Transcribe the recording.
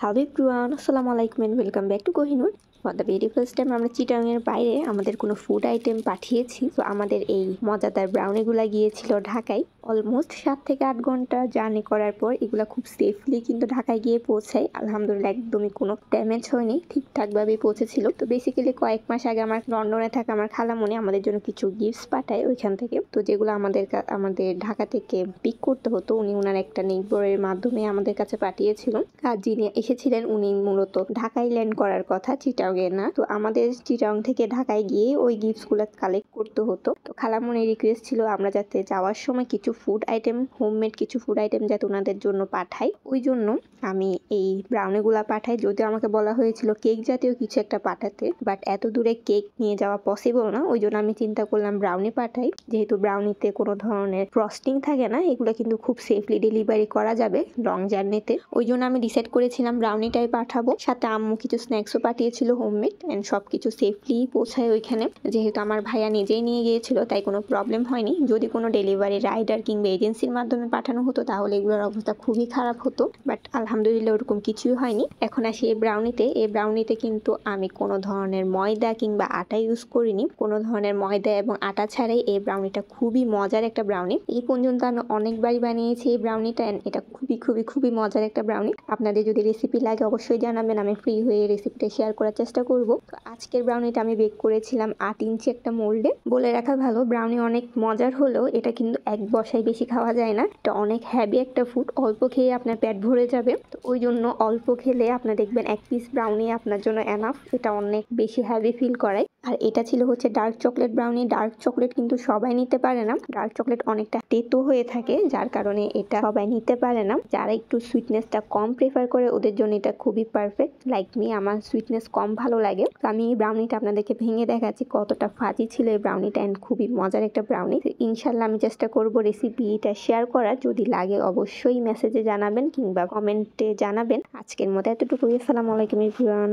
Hello everyone, আসসালামু আলাইকুম and welcome back to Kohinoor. For the very first time আমরা চিটাংয়ের বাইরে আমাদের কোনো ফুড আইটেম পাঠিয়েছি। তো আমাদের এই মজাদার ব্রাউনিগুলো গিয়েছিল ঢাকায়। অলমোস্ট 7 থেকে 8 ঘন্টা জার্নি করার পর এগুলো খুব সেফলি কিন্তু ঢাকায় গিয়ে পৌঁছায়। আলহামদুলিল্লাহ, একদমই কোনো ড্যামেজ হয়নি, ঠিকঠাকভাবেই পৌঁছেছিল। তো বেসিক্যালি কয়েক মাস আগে আমার লন্ডনে থাকা আমার খালামণি আমাদের জন্য কিছু গিফটস পাঠায় ওইখান থেকে। তো যেগুলো আমাদের ঢাকা থেকে পিক করতে হতো, উনি ওনার একটা নেইবরের মাধ্যমে আমাদের কাছে পাঠিয়েছিল। আর যিনি এসেছিলেন উনি মূলত ঢাকায় ল্যান্ড করার কথা, চিটাগংয়ে না। তো আমাদের চিটাগং থেকে ঢাকায় গিয়ে ওই গিফটসগুলো কালেক্ট করতে হতো। তো খালামণির রিকোয়েস্ট ছিল আমরা যাতে যাওয়ার সময় কিছু ফুড আইটেম, হোমমেড কিছু ফুড আইটেম যাতে ওনাদের জন্য পাঠাই। ওই জন্য আমি এই ব্রাউনিগুলা পাঠাই। যদিও আমাকে বলা হয়েছিল কেক জাতীয় কিছু একটা পাঠাতে, বাট এত দূরে কেক নিয়ে যাওয়া পসিবল না। ওই জন্য আমি চিন্তা করলাম ব্রাউনি পাঠাই। যেহেতু ব্রাউনিতে কোনো ধরনের ফ্রস্টিং থাকে না, এগুলো কিন্তু খুব সেফলি ডেলিভারি করা যাবে লং জার্নিতে। ওই জন্য আমি ডিসাইড করেছিলাম ব্রাউনিটাই পাঠাবো। সাথে আম্মু কিছু স্ন্যাক্সও পাঠিয়েছিল হোমমেড, অ্যান্ড সবকিছু সেফলি পৌঁছায় ওইখানে। যেহেতু আমার ভাইয়া নিজেই নিয়ে গিয়েছিল তাই কোনো প্রবলেম হয়নি। যদি কোনো ডেলিভারি রাইডার কিংবা এজেন্সির মাধ্যমে পাঠানো হতো তাহলে এগুলোর অবস্থা খুবই খারাপ হতো, বাট আলহামদুলিল্লাহ ওরকম কিছুই হয়নি। এখন আসি এই ব্রাউনিতে কিন্তু আমি কোনো ধরনের ময়দা কিংবা আটা ইউজ করিনি। কোনো ধরনের ময়দা এবং আটা ছাড়াই এই ব্রাউনিটা খুবই মজার একটা ব্রাউনি। এই পর্যন্ত আমি অনেকবারই বানিয়েছি এই ব্রাউনিটা, অ্যান্ড এটা খুবই খুবই খুবই মজার একটা ব্রাউনি। আপনাদের যদি রেসিপি লাগে অবশ্যই জানাবেন, আমি ফ্রি হয়ে রেসিপিটা শেয়ার করার চেষ্টা করব। তো আজকের ব্রাউনিটা আমি বেক করেছিলাম 8 ইঞ্চি একটা মোল্ডে। বলে রাখা ভালো, ব্রাউনি অনেক মজার হলেও এটা কিন্তু এক বসায় বেশি খাওয়া যায় না। এটা অনেক হ্যাভি একটা ফুড, অল্প খেয়ে আপনার পেট ভরে যাবে। তো ওই জন্য অল্প খেলে আপনার দেখবেন এক পিস ব্রাউনি আপনার জন্য এনাফ। এটা অনেক বেশি হ্যাভি ফিল করায়। আর এটা ছিল হচ্ছে dark chocolate brownie. Dark chocolate কিন্তু সবাই নিতে পারে না, ডার্ক চকলেট অনেকটা তেতো হয়ে থাকে, যার কারণে এটা সবাই নিতে পারে না। যারা একটু সুইটনেসটা কম প্রেফার করে ওদের জন্য এটা খুবই পারফেক্ট। লাইক মি, আমার সুইটনেস কম ভালো লাগে। তো আমি এই ব্রাউনিটা আপনাদেরকে ভেঙে দেখাচ্ছি কতটা ফাজি ছিল এই ব্রাউনিটা, অ্যান্ড খুবই মজার একটা ব্রাউনি। ইনশাল্লাহ আমি চেষ্টা করব রেসিপিটা শেয়ার করার। যদি লাগে অবশ্যই মেসেজে জানাবেন কিংবা কমেন্টে জানাবেন। আজকের মতো এতটুকুই। আসসালামু আলাইকুম এভরিওয়ান।